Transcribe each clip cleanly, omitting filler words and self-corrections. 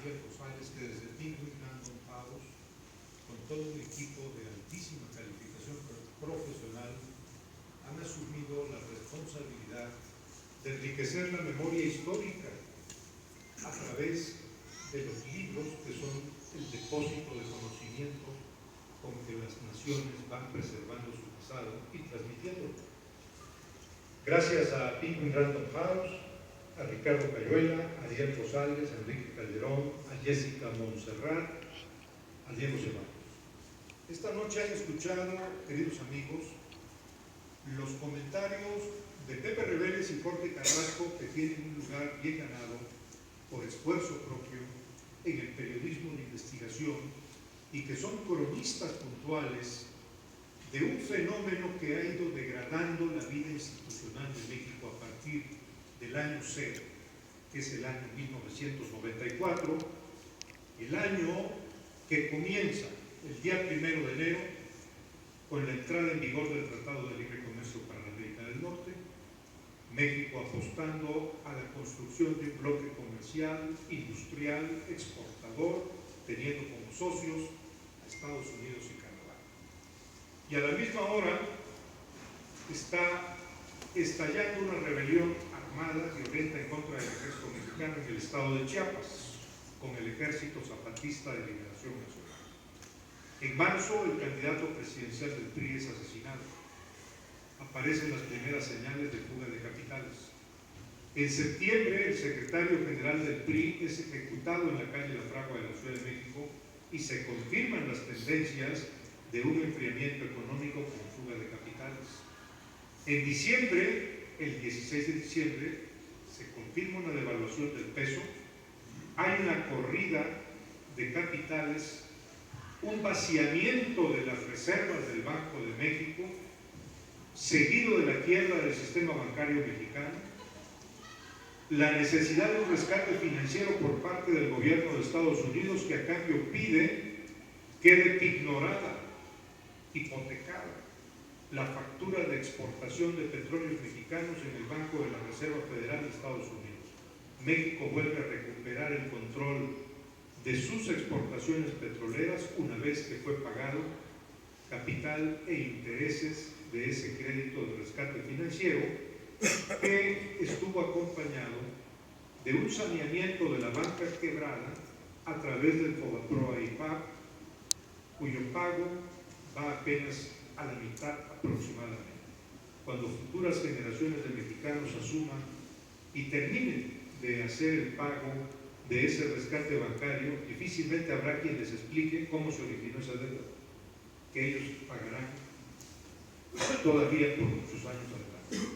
Javier Rosales, que desde Penguin Random House, con todo un equipo de altísima calificación profesional, han asumido la responsabilidad de enriquecer la memoria histórica a través de los libros que son el depósito de conocimiento con que las naciones van preservando su pasado y transmitiéndolo. Gracias a Penguin Random House, a Ricardo Cayuela, a Ariel Rosales, a Enrique Calderón, a Jessica Montserrat, a Diego Ceballos. Esta noche han escuchado, queridos amigos, los comentarios de Pepe Reveles y Jorge Carrasco, que tienen un lugar bien ganado por esfuerzo propio en el periodismo de investigación y que son cronistas puntuales de un fenómeno que ha ido degradando la vida institucional de México a partir del año cero, que es el año 1994, el año que comienza el día 1 de enero con la entrada en vigor del Tratado de Libre Comercio para la América del Norte, México apostando a la construcción de un bloque comercial, industrial, exportador, teniendo como socios a Estados Unidos y Canadá. Y a la misma hora está estallando una rebelión armada violenta en contra del ejército mexicano en el estado de Chiapas, con el Ejército Zapatista de Liberación Nacional. En marzo, el candidato presidencial del PRI es asesinado. Aparecen las primeras señales de fuga de capitales. En septiembre, el secretario general del PRI es ejecutado en la calle La Fragua de la Ciudad de México y se confirman las tendencias de un enfriamiento económico con fuga de capitales. En diciembre, el 16 de diciembre, se confirma una devaluación del peso, hay una corrida de capitales, un vaciamiento de las reservas del Banco de México, seguido de la quiebra del sistema bancario mexicano, la necesidad de un rescate financiero por parte del gobierno de Estados Unidos, que a cambio pide quede ignorada, hipotecada, la factura de exportación de petróleos mexicanos en el Banco de la Reserva Federal de Estados Unidos. México vuelve a recuperar el control de sus exportaciones petroleras una vez que fue pagado capital e intereses de ese crédito de rescate financiero, que estuvo acompañado de un saneamiento de la banca quebrada a través del Fobaproa-IPAP, cuyo pago va apenas a la mitad aproximadamente. Cuando futuras generaciones de mexicanos asuman y terminen de hacer el pago de ese rescate bancario, difícilmente habrá quien les explique cómo se originó esa deuda, que ellos pagarán todavía por muchos años adelante.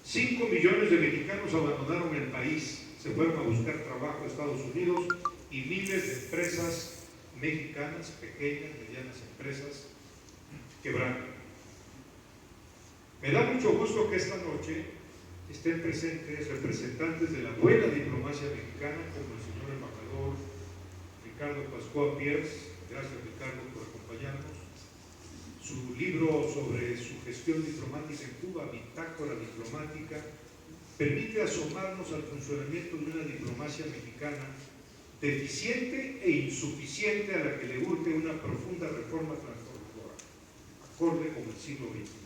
5 millones de mexicanos abandonaron el país, se fueron a buscar trabajo a Estados Unidos y miles de empresas mexicanas, pequeñas, medianas empresas, quebraron. Me da mucho gusto que esta noche estén presentes representantes de la buena diplomacia mexicana, como el señor embajador Ricardo Pascua Pierce. Gracias, Ricardo, por acompañarnos. Su libro sobre su gestión diplomática en Cuba, Bitácora Diplomática, permite asomarnos al funcionamiento de una diplomacia mexicana deficiente e insuficiente, a la que le urge una profunda reforma transformadora, acorde con el siglo XXI.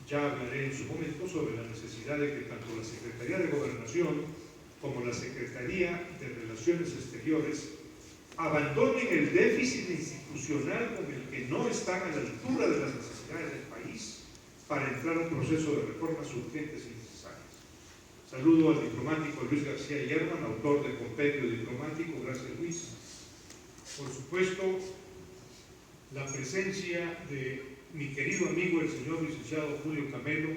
Ya hablaré en su momento sobre la necesidad de que tanto la Secretaría de Gobernación como la Secretaría de Relaciones Exteriores abandonen el déficit institucional con el que no están a la altura de las necesidades del país para entrar a un proceso de reformas urgentes y necesarias. Saludo al diplomático Luis García Yerman, autor del Compendio Diplomático. Gracias, Luis. Por supuesto, la presencia de mi querido amigo el señor licenciado Julio Camelo,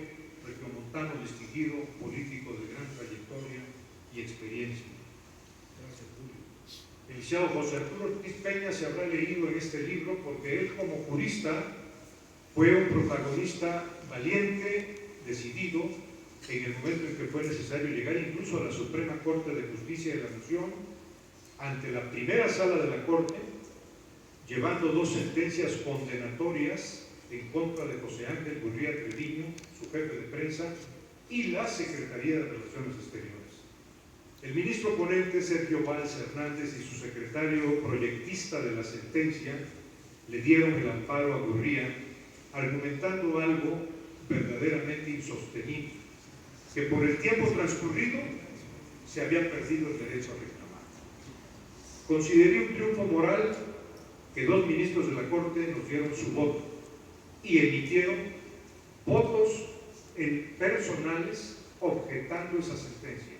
regiomontano distinguido, político de gran trayectoria y experiencia. Gracias, Julio. El licenciado José Arturo Ortiz Peña se habrá leído en este libro porque él, como jurista, fue un protagonista valiente, decidido, en el momento en que fue necesario llegar incluso a la Suprema Corte de Justicia de la Nación, ante la primera sala de la Corte, llevando 2 sentencias condenatorias en contra de José Ángel Gurría Trediño, su jefe de prensa, y la Secretaría de Relaciones Exteriores. El ministro ponente Sergio Valls Hernández y su secretario proyectista de la sentencia le dieron el amparo a Gurría, argumentando algo verdaderamente insostenible, que por el tiempo transcurrido se había perdido el derecho a reclamar. Consideré un triunfo moral que 2 ministros de la Corte nos dieron su voto y emitieron votos personales objetando esa sentencia.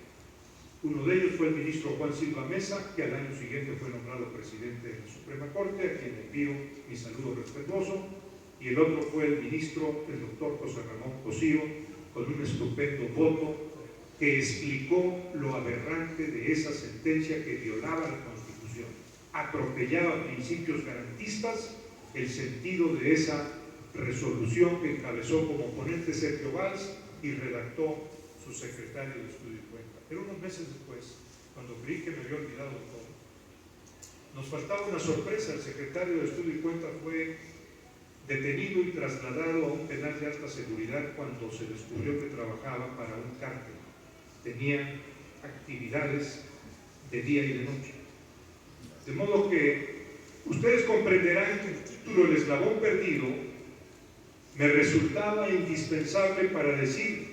Uno de ellos fue el ministro Juan Silva Mesa, que al año siguiente fue nombrado presidente de la Suprema Corte, a quien envío mi saludo respetuoso, y el otro fue el ministro, el doctor José Ramón Cosío, con un estupendo voto que explicó lo aberrante de esa sentencia que violaba la Constitución, atropellaba principios garantistas, el sentido de esa resolución que encabezó como ponente Sergio Valls y redactó su secretario de Estudio y Cuenta. Pero unos meses después, cuando creí que me había olvidado de todo, nos faltaba una sorpresa. El secretario de Estudio y Cuenta fue detenido y trasladado a un penal de alta seguridad cuando se descubrió que trabajaba para un cártel. Tenía actividades de día y de noche. De modo que ustedes comprenderán que el título El eslabón perdido me resultaba indispensable para decir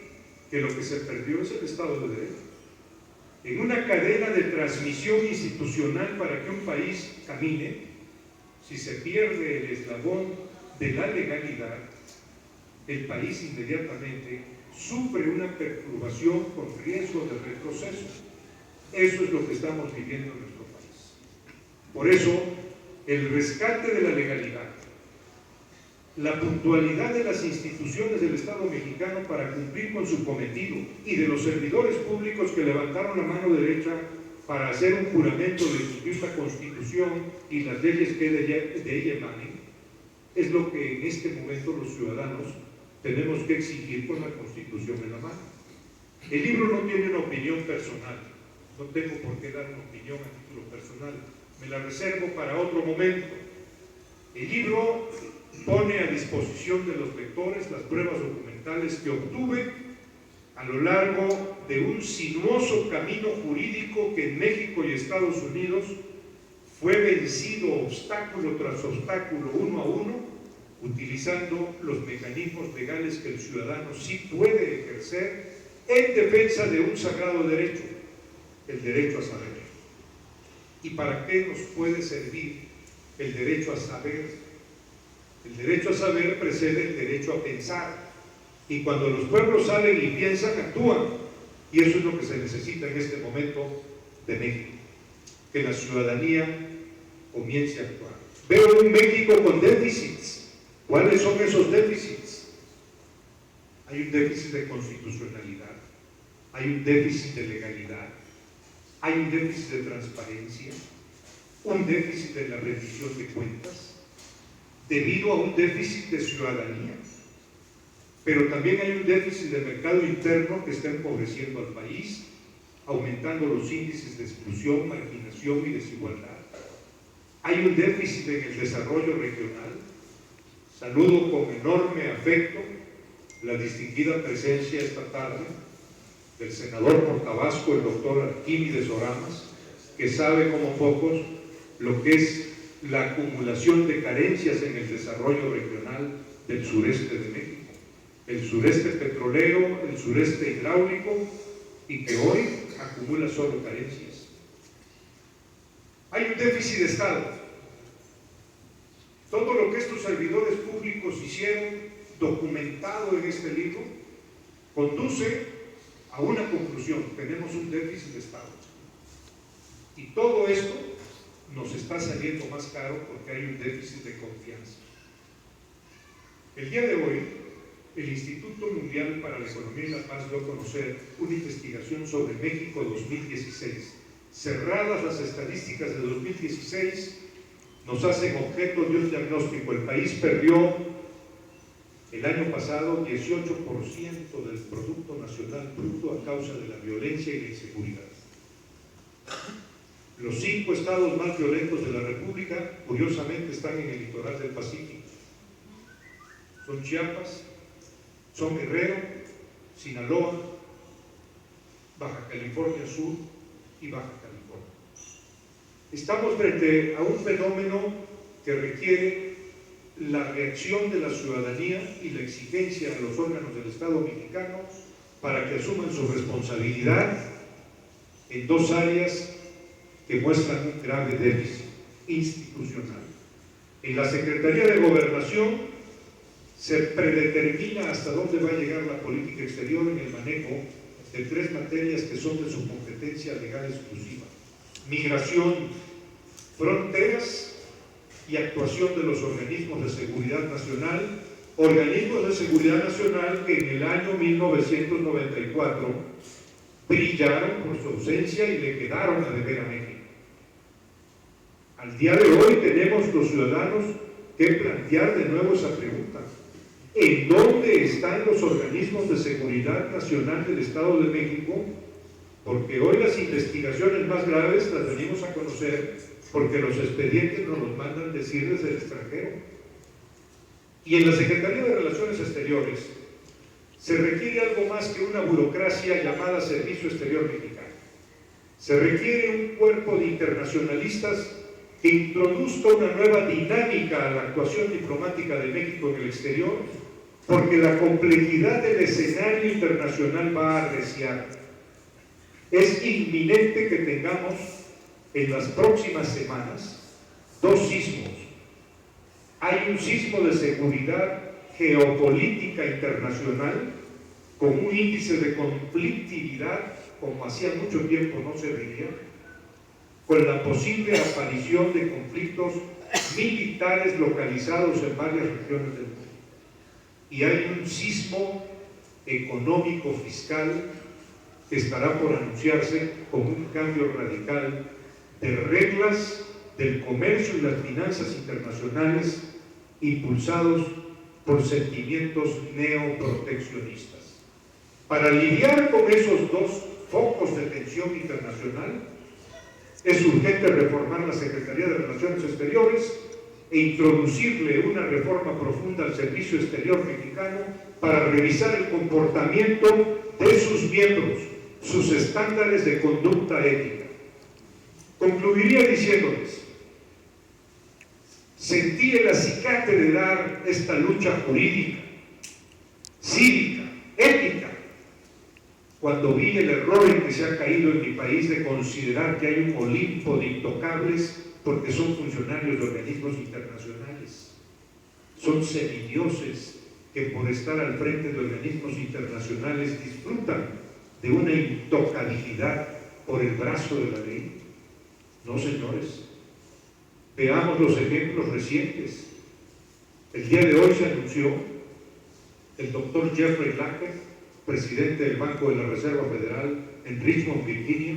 que lo que se perdió es el Estado de Derecho. En una cadena de transmisión institucional para que un país camine, si se pierde el eslabón de la legalidad, el país inmediatamente sufre una perturbación con riesgo de retroceso. Eso es lo que estamos viviendo en nuestro país. Por eso, el rescate de la legalidad, la puntualidad de las instituciones del Estado mexicano para cumplir con su cometido y de los servidores públicos que levantaron la mano derecha para hacer un juramento de cumplir la Constitución y las leyes que de ella emanen, es lo que en este momento los ciudadanos tenemos que exigir con la Constitución en la mano. El libro no tiene una opinión personal, no tengo por qué dar una opinión a título personal, me la reservo para otro momento. El libro pone a disposición de los lectores las pruebas documentales que obtuve a lo largo de un sinuoso camino jurídico que en México y Estados Unidos fue vencido obstáculo tras obstáculo, uno a uno, utilizando los mecanismos legales que el ciudadano sí puede ejercer en defensa de un sagrado derecho, el derecho a saber. ¿Y para qué nos puede servir el derecho a saber? El derecho a saber precede el derecho a pensar, y cuando los pueblos saben y piensan, actúan, y eso es lo que se necesita en este momento de México, que la ciudadanía comience a actuar. Veo un México con déficits. ¿Cuáles son esos déficits? Hay un déficit de constitucionalidad, hay un déficit de legalidad, hay un déficit de transparencia, un déficit de la rendición de cuentas, debido a un déficit de ciudadanía, pero también hay un déficit de mercado interno que está empobreciendo al país, aumentando los índices de exclusión, marginación y desigualdad. Hay un déficit en el desarrollo regional. Saludo con enorme afecto la distinguida presencia esta tarde del senador por Tabasco, el doctor Arquímedes Oramas, que sabe como pocos lo que es la acumulación de carencias en el desarrollo regional del sureste de México, el sureste petrolero, el sureste hidráulico, y que hoy acumula solo carencias. Hay un déficit de Estado. Todo lo que estos servidores públicos hicieron, documentado en este libro, conduce a una conclusión: tenemos un déficit de Estado. Y todo esto nos está saliendo más caro porque hay un déficit de confianza. El día de hoy, el Instituto Mundial para la Economía y la Paz dio a conocer una investigación sobre México 2016. Cerradas las estadísticas de 2016, nos hacen objeto de un diagnóstico. El país perdió el año pasado 18% del Producto Nacional Bruto a causa de la violencia y la inseguridad. Los 5 estados más violentos de la República, curiosamente, están en el litoral del Pacífico. Son Chiapas, son Guerrero, Sinaloa, Baja California Sur y Baja California. Estamos frente a un fenómeno que requiere la reacción de la ciudadanía y la exigencia a los órganos del Estado mexicano para que asuman su responsabilidad en dos áreas que muestran un grave déficit institucional. En la Secretaría de Gobernación se predetermina hasta dónde va a llegar la política exterior en el manejo de tres materias que son de su competencia legal exclusiva: migración, fronteras y actuación de los organismos de seguridad nacional, organismos de seguridad nacional que en el año 1994 brillaron por su ausencia y le quedaron a deber a México. Al día de hoy tenemos los ciudadanos que plantear de nuevo esa pregunta: ¿en dónde están los organismos de seguridad nacional del Estado de México? Porque hoy las investigaciones más graves las venimos a conocer porque los expedientes nos los mandan decir desde el extranjero. Y en la Secretaría de Relaciones Exteriores se requiere algo más que una burocracia llamada Servicio Exterior Mexicano. Se requiere un cuerpo de internacionalistas que introduzca una nueva dinámica a la actuación diplomática de México en el exterior, porque la complejidad del escenario internacional va a arreciar. Es inminente que tengamos en las próximas semanas dos sismos. Hay un sismo de seguridad geopolítica internacional con un índice de conflictividad como hacía mucho tiempo no se veía, con la posible aparición de conflictos militares localizados en varias regiones del mundo. Y hay un sismo económico fiscal que estará por anunciarse con un cambio radical de reglas del comercio y las finanzas internacionales impulsados por sentimientos neoproteccionistas. Para lidiar con esos dos focos de tensión internacional, es urgente reformar la Secretaría de Relaciones Exteriores e introducirle una reforma profunda al Servicio Exterior Mexicano para revisar el comportamiento de sus miembros, sus estándares de conducta ética. Concluiría diciéndoles: sentí el acicate de dar esta lucha jurídica, cívica, ética, cuando vi el error en que se ha caído en mi país de considerar que hay un Olimpo de intocables porque son funcionarios de organismos internacionales. Son semidioses que por estar al frente de organismos internacionales disfrutan de una intocabilidad por el brazo de la ley. No, señores. Veamos los ejemplos recientes. El día de hoy se anunció el doctor Jeffrey Lacker, presidente del Banco de la Reserva Federal en Richmond, Virginia,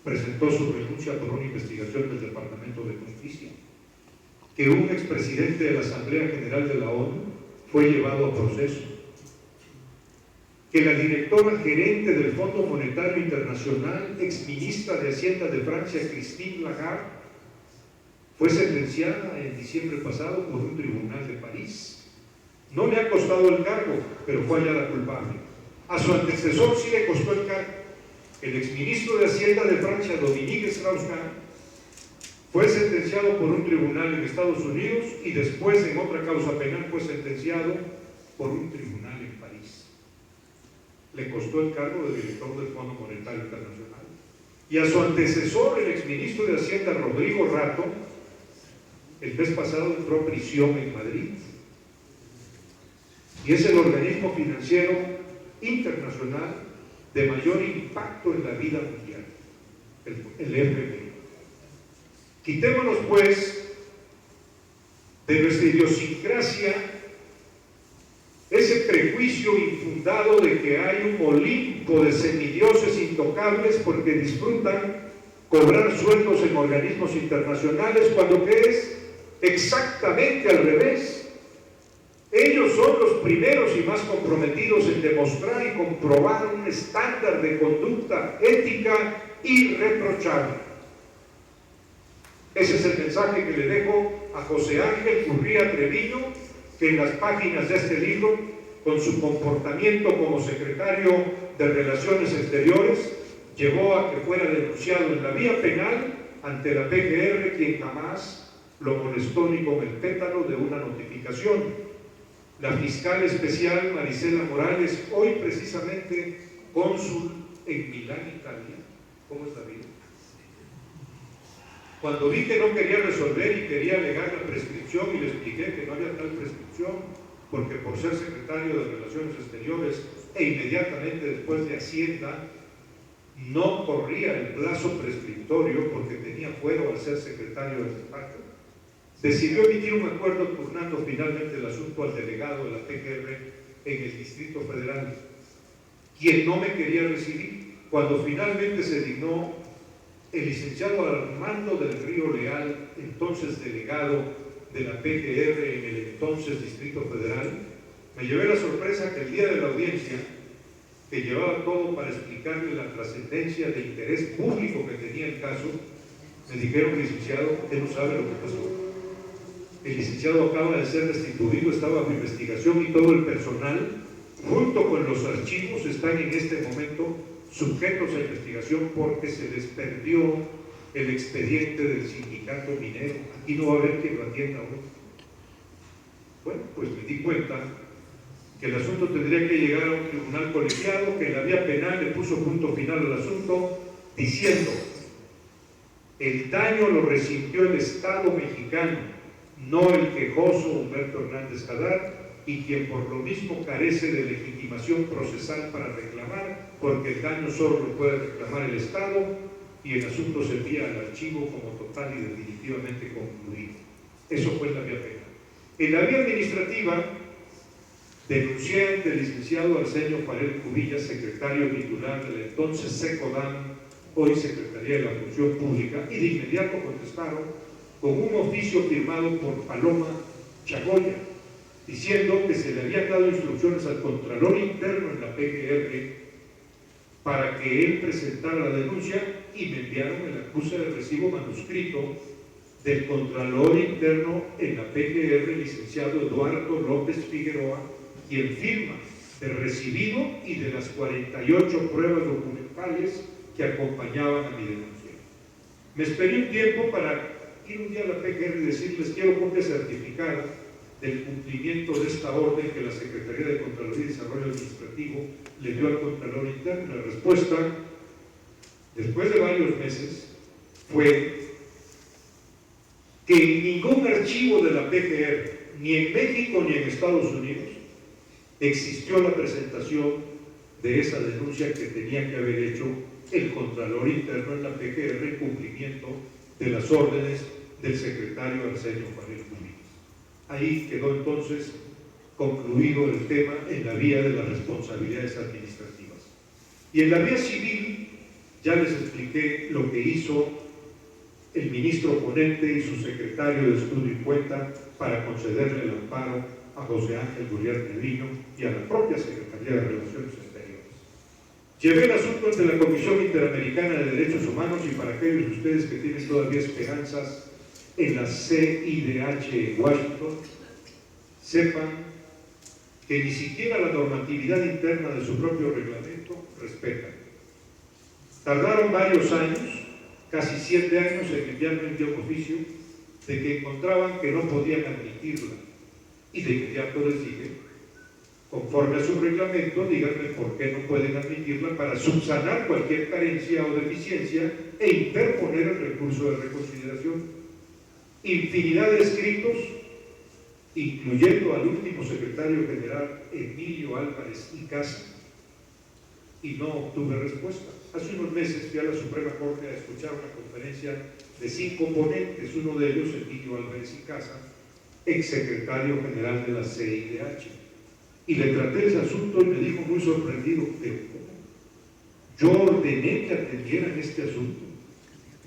presentó su renuncia por una investigación del Departamento de Justicia. Que un expresidente de la Asamblea General de la ONU fue llevado a proceso. Que la directora gerente del Fondo Monetario Internacional, exministra de Hacienda de Francia, Christine Lagarde, fue sentenciada en diciembre pasado por un tribunal de París. No le ha costado el cargo, pero fue hallada culpable. A su antecesor sí le costó el cargo. El exministro de Hacienda de Francia, Dominique Strauss-Kahn, fue sentenciado por un tribunal en Estados Unidos y después en otra causa penal fue sentenciado por un tribunal en París. Le costó el cargo de director del Fondo Monetario Internacional. Y a su antecesor, el exministro de Hacienda, Rodrigo Rato, el mes pasado entró a prisión en Madrid. Y es el organismo financiero internacional de mayor impacto en la vida mundial, el FMI. Quitémonos, pues, de nuestra idiosincrasia ese prejuicio infundado de que hay un Olimpo de semidioses intocables porque disfrutan cobrar sueldos en organismos internacionales, cuando que es exactamente al revés. Ellos son los primeros y más comprometidos en demostrar y comprobar un estándar de conducta ética irreprochable. Ese es el mensaje que le dejo a José Ángel Gurría Treviño, que en las páginas de este libro, con su comportamiento como secretario de Relaciones Exteriores, llevó a que fuera denunciado en la vía penal ante la PGR, quien jamás lo molestó ni con el pétalo de una notificación. La fiscal especial Marisela Morales, hoy precisamente cónsul en Milán, Italia. ¿Cómo es la vida? Cuando vi que no quería resolver y quería alegar la prescripción, y le expliqué que no había tal prescripción, porque por ser secretario de Relaciones Exteriores e inmediatamente después de Hacienda, no corría el plazo prescriptorio porque tenía fuero al ser secretario del despacho, decidió emitir un acuerdo turnando finalmente el asunto al delegado de la PGR en el Distrito Federal, quien no me quería recibir. Cuando finalmente se dignó el licenciado Armando del Río Leal, entonces delegado de la PGR en el entonces Distrito Federal, me llevé la sorpresa que el día de la audiencia, que llevaba todo para explicarle la trascendencia de interés público que tenía el caso, me dijeron: licenciado, usted no sabe lo que pasó. El licenciado acaba de ser destituido, está bajo investigación y todo el personal, junto con los archivos, están en este momento sujetos a investigación porque se les perdió el expediente del sindicato minero. Aquí no va a haber quien lo atienda hoy. Bueno, pues me di cuenta que el asunto tendría que llegar a un tribunal colegiado, que en la vía penal le puso punto final al asunto, diciendo: el daño lo resintió el Estado mexicano, no el quejoso Humberto Hernández Haddad, y quien por lo mismo carece de legitimación procesal para reclamar, porque el daño solo lo puede reclamar el Estado, y el asunto se envía al archivo como total y definitivamente concluido. Eso fue en la vía penal. En la vía administrativa, denuncié ante el licenciado Arsenio Farel Cubillas, secretario titular del entonces SECODAM, hoy Secretaría de la Función Pública, y de inmediato contestaron con un oficio firmado por Paloma Chagoya, diciendo que se le habían dado instrucciones al Contralor Interno en la PGR para que él presentara la denuncia, y me enviaron el acuse de recibo manuscrito del Contralor Interno en la PGR, licenciado Eduardo López Figueroa, quien firma de recibido y de las 48 pruebas documentales que acompañaban a mi denuncia. Me esperé un tiempo para ir un día a la PGR y decirles: quiero copia certificada del cumplimiento de esta orden que la Secretaría de Contraloría y Desarrollo Administrativo le dio al Contralor Interno. La respuesta, después de varios meses, fue que en ningún archivo de la PGR, ni en México ni en Estados Unidos, existió la presentación de esa denuncia que tenía que haber hecho el Contralor Interno en la PGR en cumplimiento de las órdenes del secretario Arsenio Farel Cubillas. Ahí quedó entonces concluido el tema en la vía de las responsabilidades administrativas. Y en la vía civil ya les expliqué lo que hizo el ministro ponente y su secretario de Estudio y Cuenta para concederle el amparo a José Ángel Gurriel Treviño y a la propia Secretaría de Relaciones Exteriores. Llevé el asunto ante la Comisión Interamericana de Derechos Humanos, y para aquellos de ustedes que tienen todavía esperanzas en la CIDH en Washington, sepan que ni siquiera la normatividad interna de su propio reglamento respetan. Tardaron varios años, casi 7 años, en enviarme un oficio de que encontraban que no podían admitirla, y de inmediato les dije: conforme a su reglamento, díganme por qué no pueden admitirla para subsanar cualquier carencia o deficiencia e interponer el recurso de reconsideración. Infinidad de escritos, incluyendo al último secretario general Emilio Álvarez y Casa, y no obtuve respuesta. Hace unos meses fui a la Suprema Corte a escuchar una conferencia de 5 ponentes, uno de ellos Emilio Álvarez y Casa, exsecretario general de la CIDH, y le traté ese asunto y me dijo muy sorprendido: yo ordené que atendieran este asunto.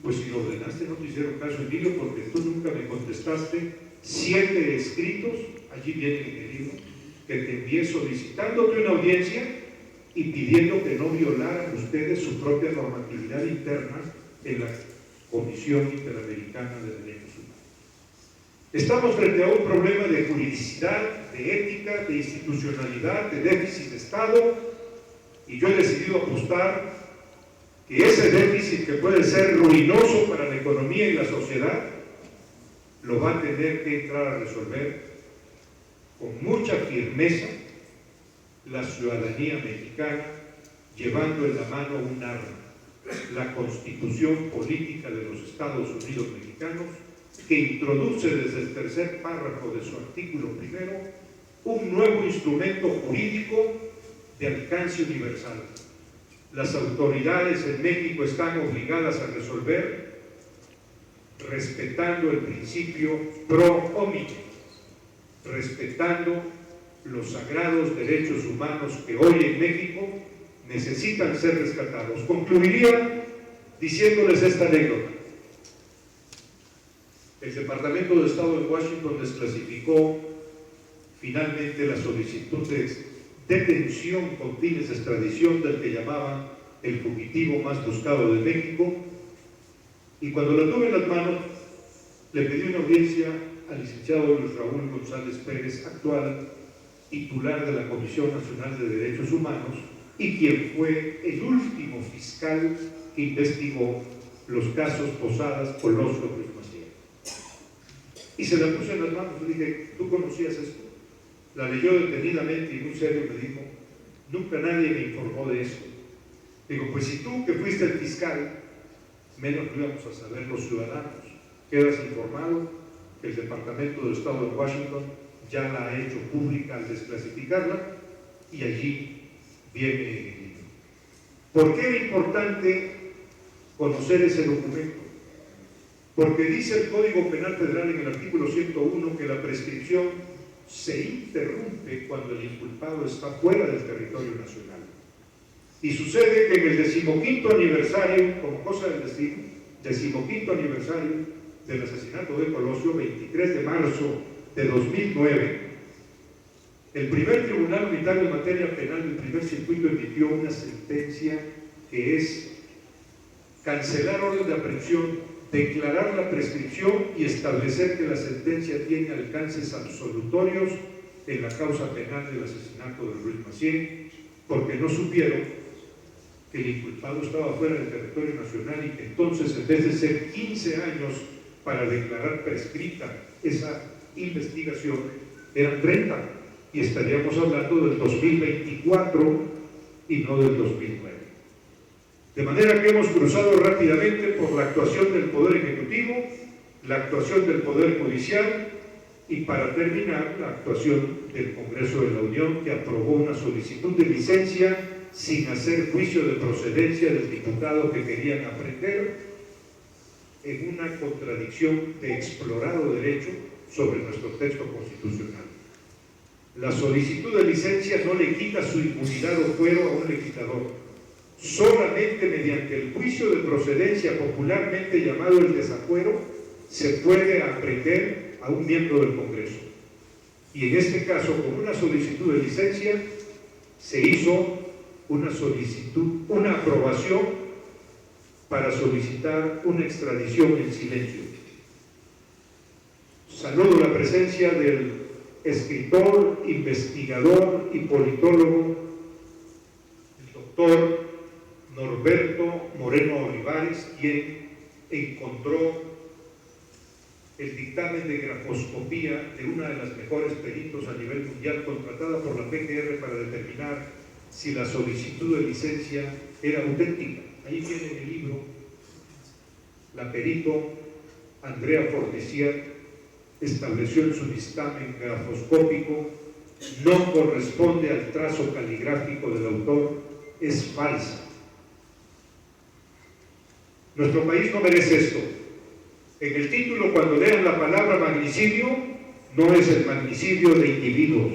Pues si lo ordenaste, no te hicieron caso, Emilio, porque tú nunca me contestaste 7 escritos, allí viene en el libro, que te envié solicitándote una audiencia y pidiendo que no violaran ustedes su propia normatividad interna en la Comisión Interamericana de Derechos Humanos. Estamos frente a un problema de juridicidad, de ética, de institucionalidad, de déficit de Estado, y yo he decidido apostar que ese déficit que puede ser ruinoso para la economía y la sociedad, lo va a tener que entrar a resolver con mucha firmeza la ciudadanía mexicana, llevando en la mano un arma, la Constitución Política de los Estados Unidos Mexicanos, que introduce desde el tercer párrafo de su artículo primero un nuevo instrumento jurídico de alcance universal. Las autoridades en México están obligadas a resolver respetando el principio pro homine, respetando los sagrados derechos humanos que hoy en México necesitan ser rescatados. Concluiría diciéndoles esta anécdota. El Departamento de Estado de Washington desclasificó finalmente la solicitud de detención con fines de extradición del que llamaban el fugitivo más buscado de México, y cuando la tuve en las manos le pedí una audiencia al licenciado Luis Raúl González Pérez, actual titular de la Comisión Nacional de Derechos Humanos y quien fue el último fiscal que investigó los casos Posadas, Colosio, Ruiz Massieu. Y se la puse en las manos y dije, ¿tú conocías esto? La leyó detenidamente y muy serio me dijo, nunca nadie me informó de esto. Digo, pues si tú que fuiste el fiscal, menos lo íbamos a saber los ciudadanos. Quedas informado que el Departamento de Estado de Washington ya la ha hecho pública al desclasificarla y allí viene. ¿Por qué era importante conocer ese documento? Porque dice el Código Penal Federal en el artículo 101 que la prescripción se interrumpe cuando el inculpado está fuera del territorio nacional. Y sucede que en el 15º aniversario, como cosa del destino, 15º aniversario del asesinato de Colosio, 23 de marzo de 2009, el primer Tribunal Unitario en materia penal del primer circuito emitió una sentencia que es cancelar orden de aprehensión, declarar la prescripción y establecer que la sentencia tiene alcances absolutorios en la causa penal del asesinato de Ruiz Massieu, porque no supieron que el inculpado estaba fuera del territorio nacional y que entonces, en vez de ser 15 años para declarar prescrita esa investigación, eran 30, y estaríamos hablando del 2024 y no del 2009. De manera que hemos cruzado rápidamente por la actuación del Poder Ejecutivo, la actuación del Poder Judicial y, para terminar, la actuación del Congreso de la Unión, que aprobó una solicitud de licencia sin hacer juicio de procedencia del diputado que querían aprender, en una contradicción de explorado derecho sobre nuestro texto constitucional. La solicitud de licencia no le quita su inmunidad o fuero a un legislador. Solamente mediante el juicio de procedencia, popularmente llamado el desafuero, se puede aprender a un miembro del Congreso. Y en este caso, con una solicitud de licencia, se hizo una aprobación para solicitar una extradición en silencio. Saludo la presencia del escritor, investigador y politólogo, el doctor Norberto Moreno Olivares, quien encontró el dictamen de grafoscopía de una de las mejores peritos a nivel mundial contratada por la PGR para determinar si la solicitud de licencia era auténtica. Ahí viene en el libro. La perito Andrea Fortesier estableció en su dictamen grafoscópico: no corresponde al trazo caligráfico del autor, es falsa. Nuestro país no merece esto. En el título, cuando lean la palabra magnicidio, no es el magnicidio de individuos.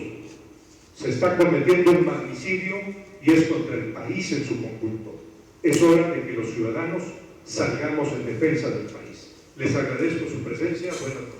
Se está cometiendo un magnicidio y es contra el país en su conjunto. Es hora de que los ciudadanos salgamos en defensa del país. Les agradezco su presencia. Buenas noches.